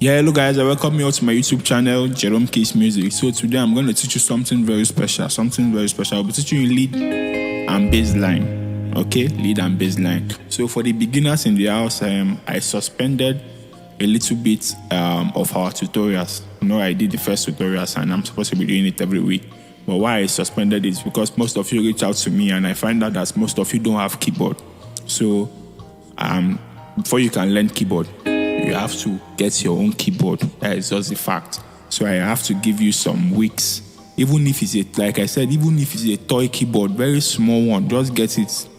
Yeah, hello guys, I welcome you all to my YouTube channel, Jeromekeys Music. So today I'm going to teach you something very special. I'll be teaching you lead and bass line. Okay, lead and bass line. So for the beginners in the house, I suspended a little bit of our tutorials. I did the first tutorials and I'm supposed to be doing it every week. But why I suspended it is because most of you reach out to me and I find out that most of you don't have keyboard. So before you can learn keyboard, you have to get your own keyboard. That is just the fact. So I have to give you some weeks. Even if it's even if it's a toy keyboard, very small one, just get it.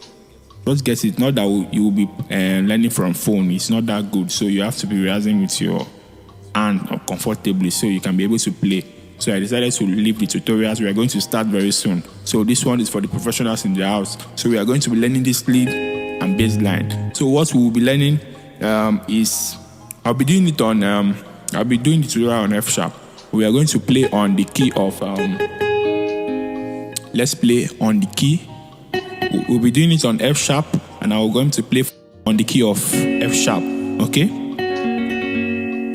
Just get it. Not that you will be learning from phone. It's not that good. So you have to be rehearsing with your hand comfortably so you can be able to play. So I decided to leave the tutorials. We are going to start very soon. So this one is for the professionals in the house. So we are going to be learning this lead and bass line. So what we will be learning is I'll be doing the tutorial on F sharp. We are going to play on the key of let's play on the key. We'll be doing it on F sharp and I'm going to play on the key of F sharp. Okay?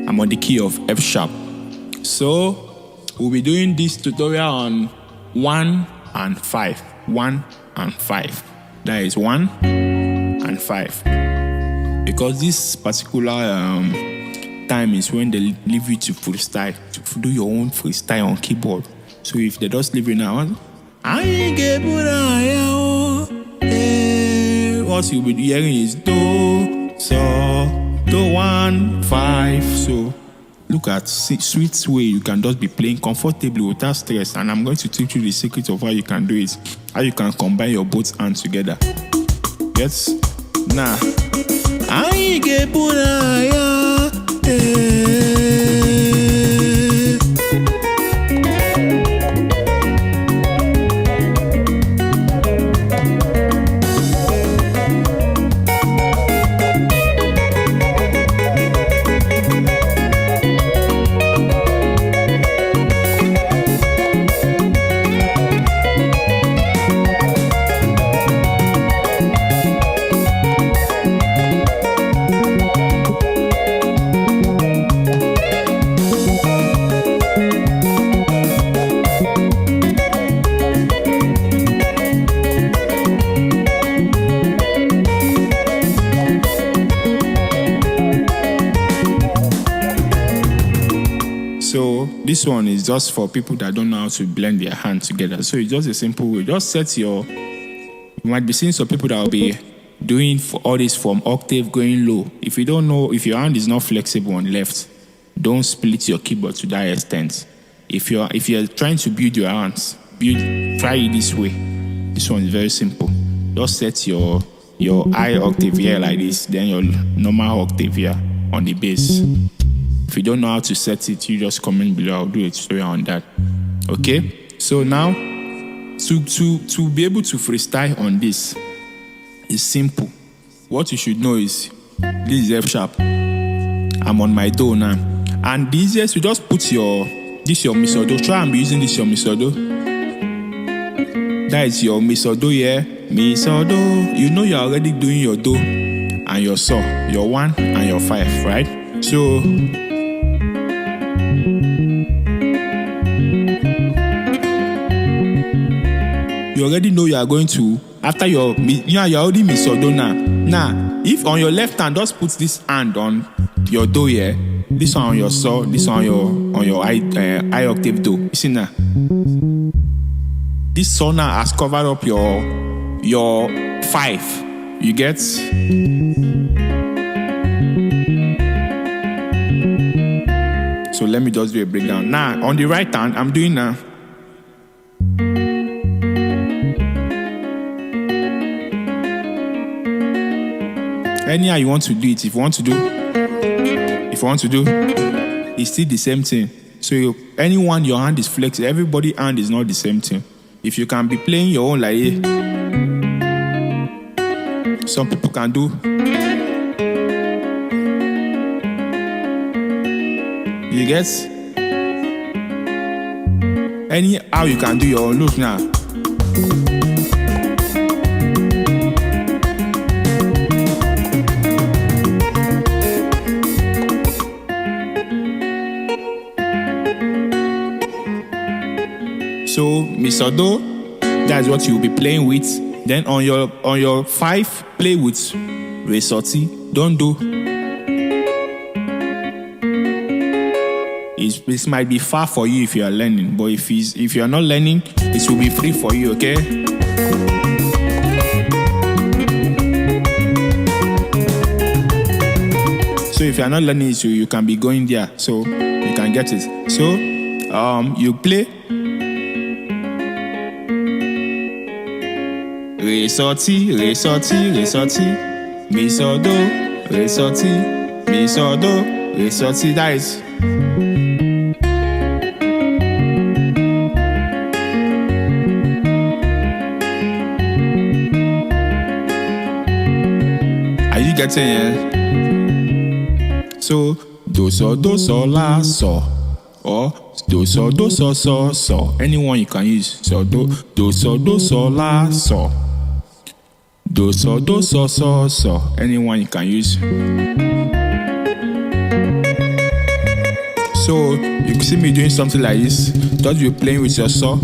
I'm on the key of F sharp. So we'll be doing this tutorial on 1 and 5. 1 and 5. That is 1 and 5. Because this particular time is when they leave you to freestyle, to do your own freestyle on keyboard. So if they just leave you now, what you'll be hearing is do, so, do 1, 5. So look at sweet way you can just be playing comfortably without stress. And I'm going to teach you the secret of how you can do it, how you can combine your both hands together. Yes? Now. I get buraya, So this one is just for people that don't know how to blend their hands together. So it's just a simple way. Just set you might be seeing some people that will be doing for all this from octave going low. If you don't know, if your hand is not flexible on left, don't split your keyboard to that extent. If you're trying to build your hands, try it this way. This one is very simple. Just set your high octave here like this, then your normal octave here on the bass. If you don't know how to set it, you just comment below. I'll do a tutorial on that. Okay? So now, to be able to freestyle on this is simple. What you should know is, this is F sharp. I'm on my do now. And the easiest, you just put this your misodo. Try and be using this your misodo. That is your misodo here. Misodo. You know you're already doing your do and your so, your 1 and your 5, right? So you already know you are going to, after you're already misodo now. Now, if on your left hand, just put this hand on your do here, this one on your so, this one on your high octave do. You see now? This so now has covered up your 5. You get? So let me just do a breakdown. Now, on the right hand, I'm doing now. Anyhow you want to do it, if you want to do, it's still the same thing. So anyone your hand is flexible, everybody's hand is not the same thing. If you can be playing your own like it, some people can do. You get? Anyhow you can do your own. Look now. So mi so do, that's what you'll be playing with. Then on your 5, play with re so ti, don't do. This might be far for you if you are learning, but if you are not learning, it will be free for you, okay? So if you are not learning it, you can be going there, so you can get it. So you play re so ti, re so ti, re so ti, mi so do, re so ti, mi so do, re so ti. That is. Are you getting it? So do so la so, or do so so. Anyone you can use. So do so la so. Do so so. Anyone you can use. So you can see me doing something like this. Just be playing with your saw.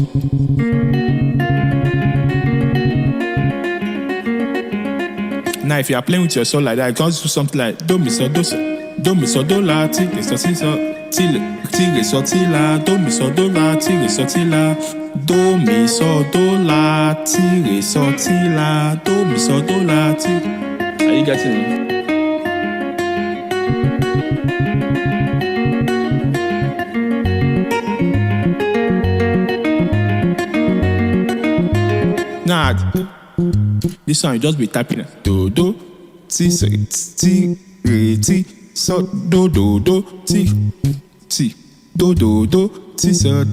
Now if you are playing with your saw like that, you can do something like do mi so do la ti re so ti re so ti la, do mi so do la ti re so ti la, do mi so do la ti re so ti la, do mi so do la ti. Are you getting it? Now this one you just be typing it. Do ti re ti so do ti do ti so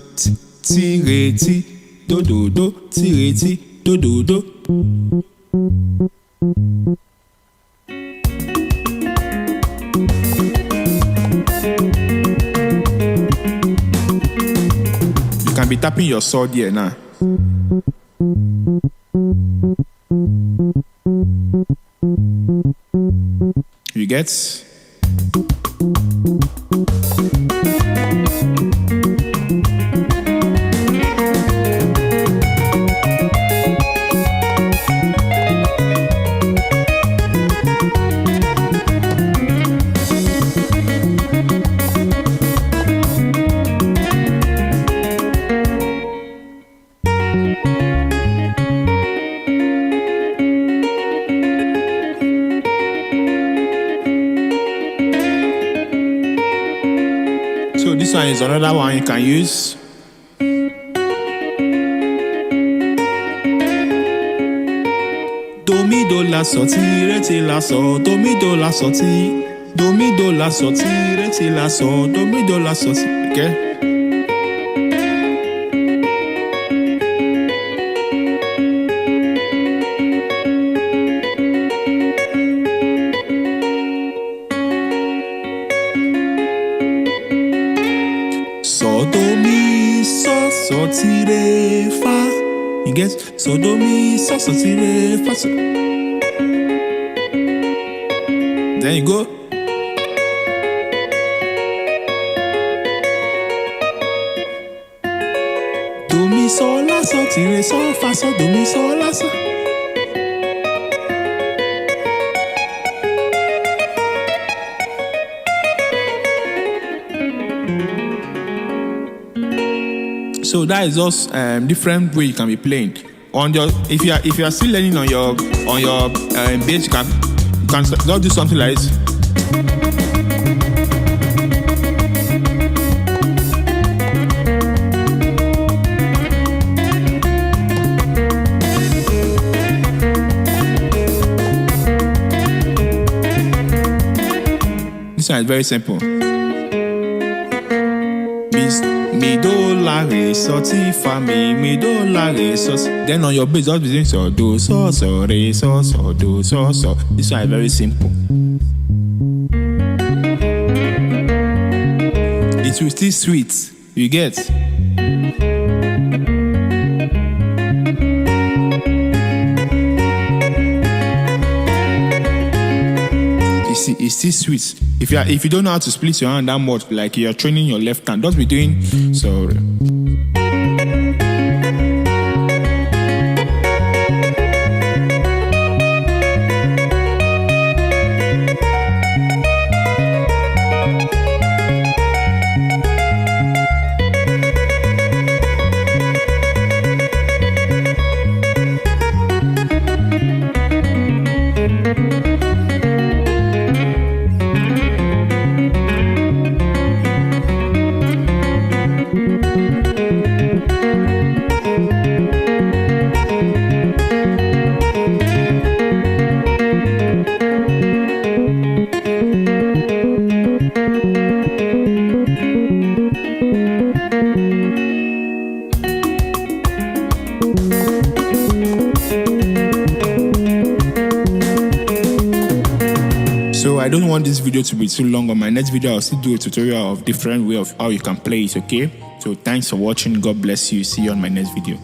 ti re ti do ti re ti do. You can be tapping your sword here now. You get? So this one is another one you can use. Do mi do la so ti re ti la so, do mi do la so ti, do mi do la so ti re ti la so, do mi do la so ti. Okay. So do mi so ti re fa. You get? So do mi so ti re fa so. There you go. Do mi so la so ti re so fa so, do mi so la so. So that is just different way you can be playing. On your if you are still learning on your bass, you can just do something like this. This one is very simple. Mi do la re so ti fa mi do la re so. Then on your bass, just be doing so do so re so do so. This one is very simple. It will still sweet. You get? It's still sweet. If you don't know how to split your hand that much, like you're training your left hand, just be doing so. want this video to be too long, on my next video I'll still do a tutorial of different way of how you can play it, okay? So thanks for watching. God bless you. See you on my next video.